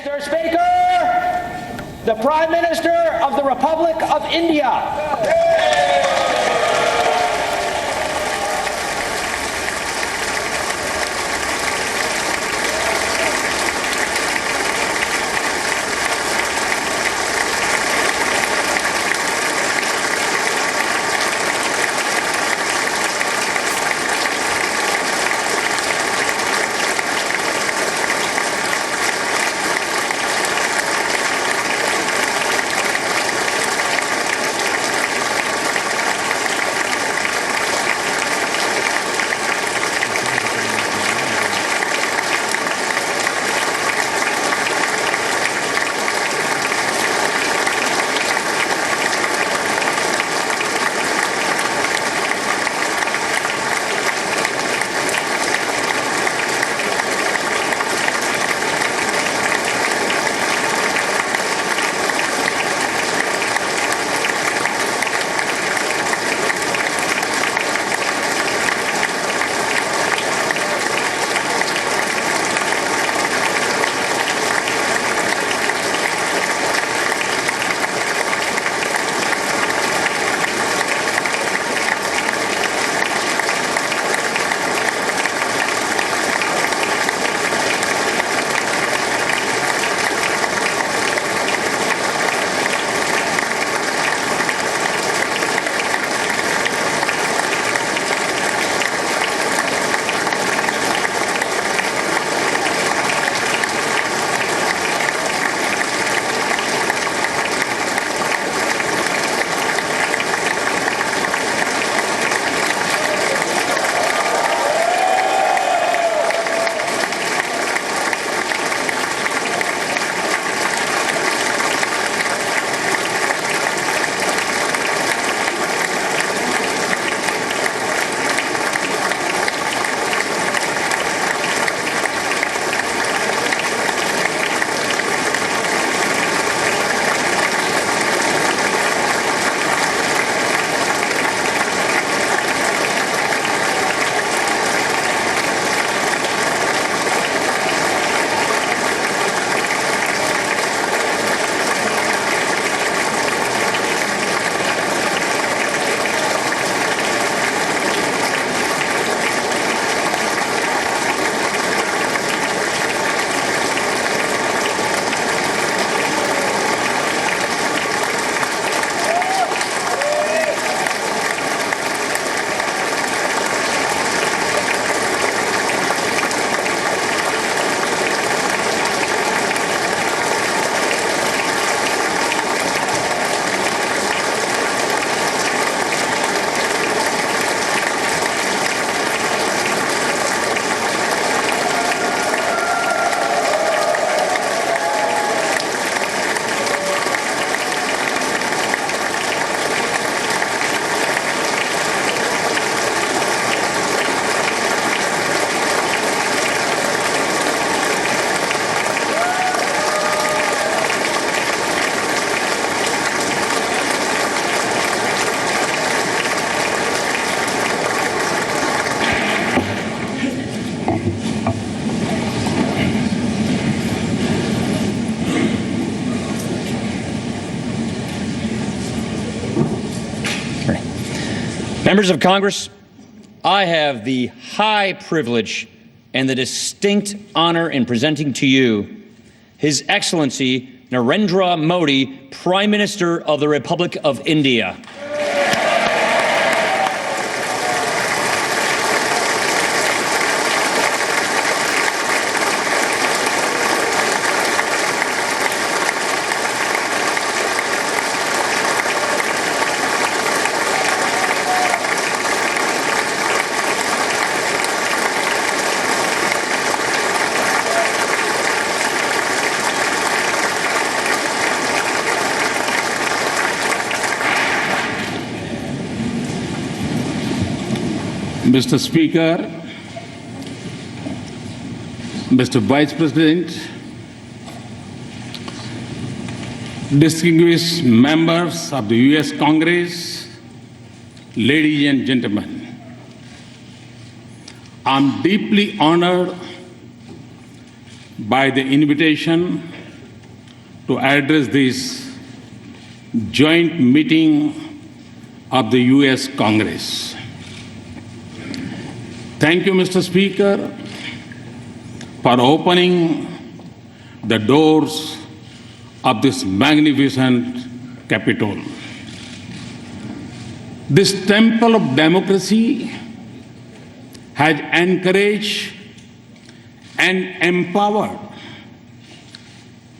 Mr. Speaker, the Prime Minister of the Republic of India. Members of Congress, I have the high privilege and the distinct honor in presenting to you His Excellency Narendra Modi, Prime Minister of the Republic of India. Mr. Speaker, Mr. Vice President, distinguished members of the U.S. Congress, ladies and gentlemen, I'm deeply honored by the invitation to address this joint meeting of the US Congress. Thank you, Mr. Speaker, for opening the doors of this magnificent Capitol. This temple of democracy has encouraged and empowered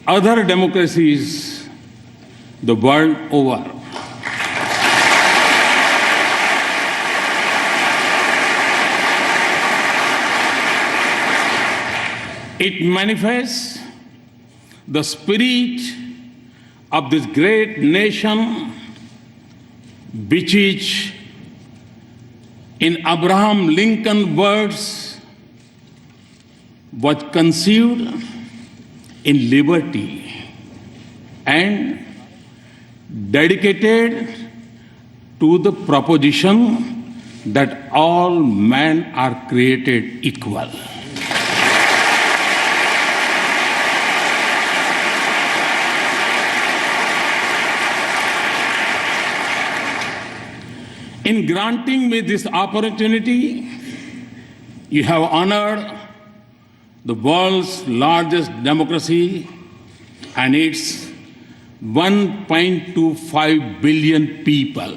other democracies the world over. It manifests the spirit of this great nation, which is, in Abraham Lincoln's words, was conceived in liberty and dedicated to the proposition that all men are created equal. In granting me this opportunity, you have honored the world's largest democracy and its 1.25 billion people.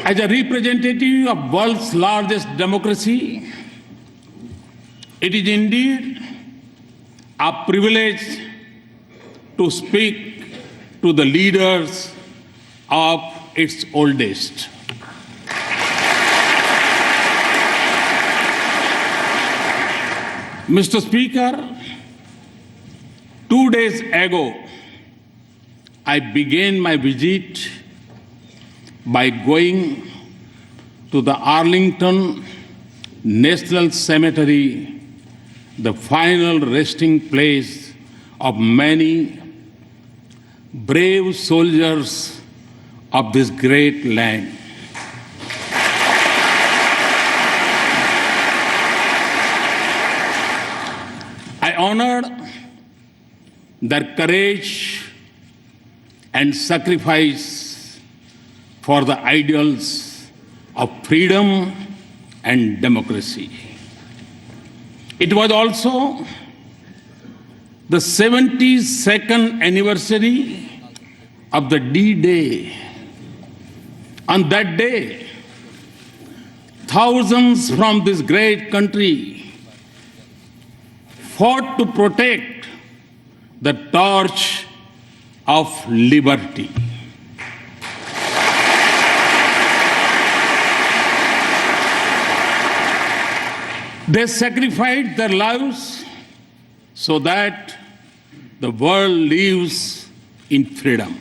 As a representative of world's largest democracy, it is indeed a privilege to speak to the leaders of its oldest. Mr. Speaker, 2 days ago, I began my visit by going to the Arlington National Cemetery, the final resting place of many brave soldiers of this great land. I honored their courage and sacrifice for the ideals of freedom and democracy. It was also the 72nd anniversary of the D-Day. On that day, thousands from this great country fought to protect the torch of liberty. They sacrificed their lives so that the world lives in freedom.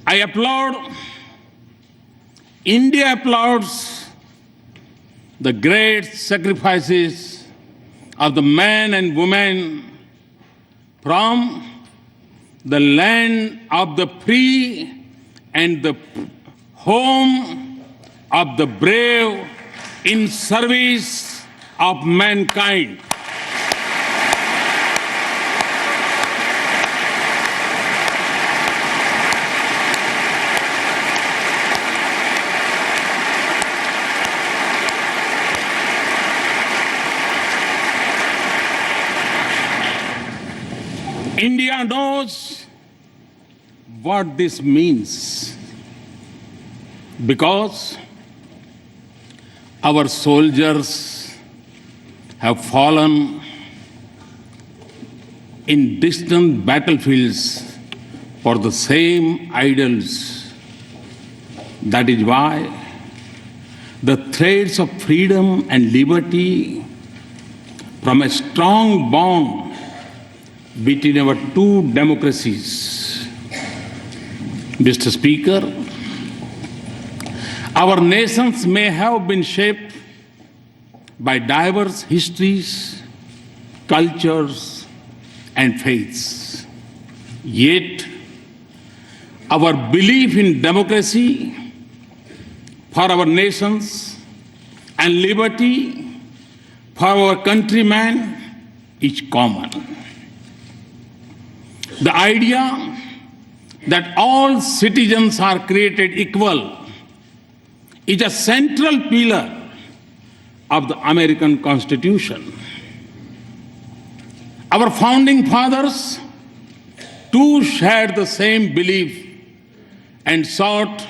I applaud, India applauds the great sacrifices of the men and women from the land of the free and the home of the brave in service of mankind. India knows what this means because our soldiers have fallen in distant battlefields for the same ideals. That is why the threads of freedom and liberty from a strong bond between our two democracies. Mr. Speaker, our nations may have been shaped by diverse histories, cultures, and faiths. Yet, our belief in democracy for our nations and liberty for our countrymen is common. The idea that all citizens are created equal is a central pillar of the American Constitution. Our founding fathers too shared the same belief and sought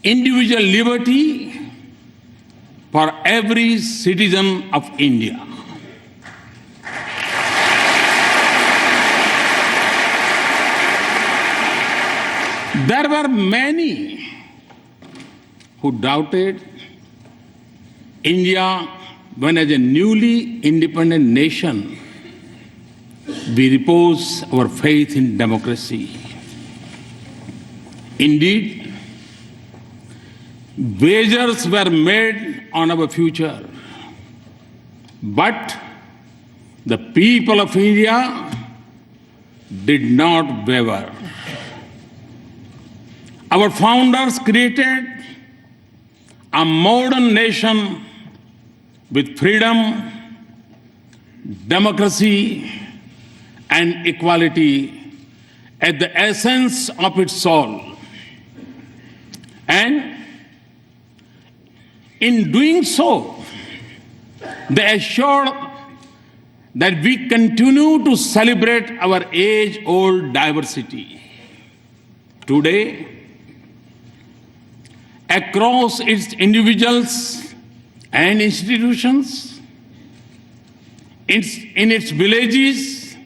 individual liberty for every citizen of India. There were many who doubted India when, as a newly independent nation, we repose our faith in democracy. Indeed, wagers were made on our future, but the people of India did not waver. Our founders created a modern nation with freedom, democracy, and equality at the essence of its soul. And in doing so, they assured that we continue to celebrate our age-old diversity. Today, across its individuals and institutions, in its villages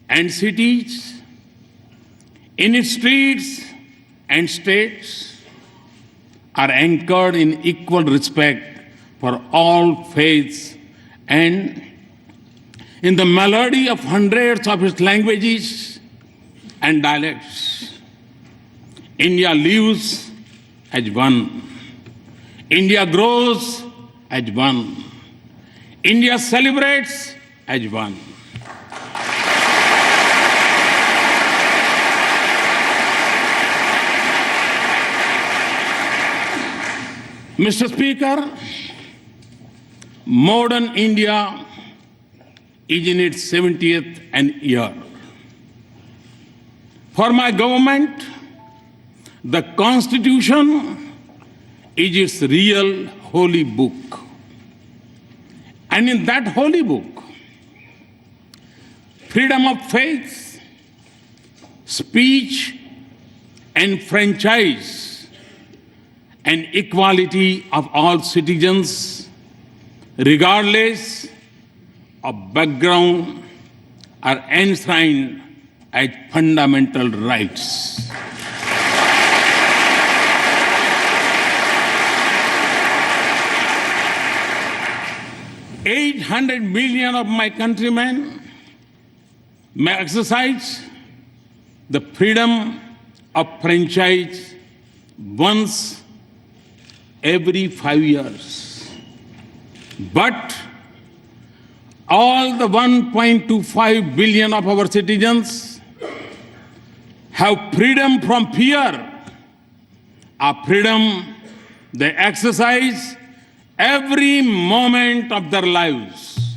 and cities, in its streets and states, are anchored in equal respect for all faiths and in the melody of hundreds of its languages and dialects. India lives as one. India grows as one. India celebrates as one. Mr. Speaker, modern India is in its 70th year. For my government, the Constitution is its real holy book. And in that holy book, freedom of faith, speech, and franchise, and equality of all citizens, regardless of background, are enshrined as fundamental rights. $800 million of my countrymen may exercise the freedom of franchise once every 5 years. But all the 1.25 billion of our citizens have freedom from fear, a freedom they exercise every moment of their lives.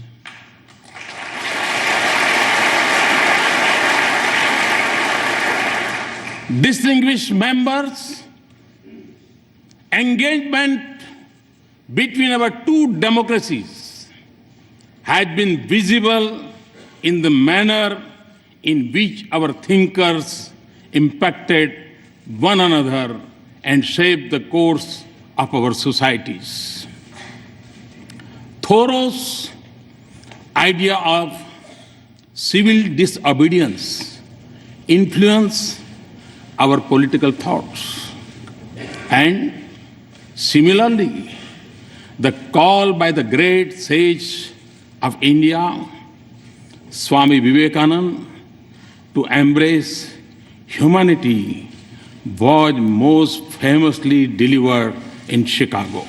Distinguished members, engagement between our two democracies has been visible in the manner in which our thinkers impacted one another and shaped the course of our societies. Thoreau's idea of civil disobedience influenced our political thoughts. And similarly, the call by the great sage of India, Swami Vivekananda, to embrace humanity was most famously delivered in Chicago.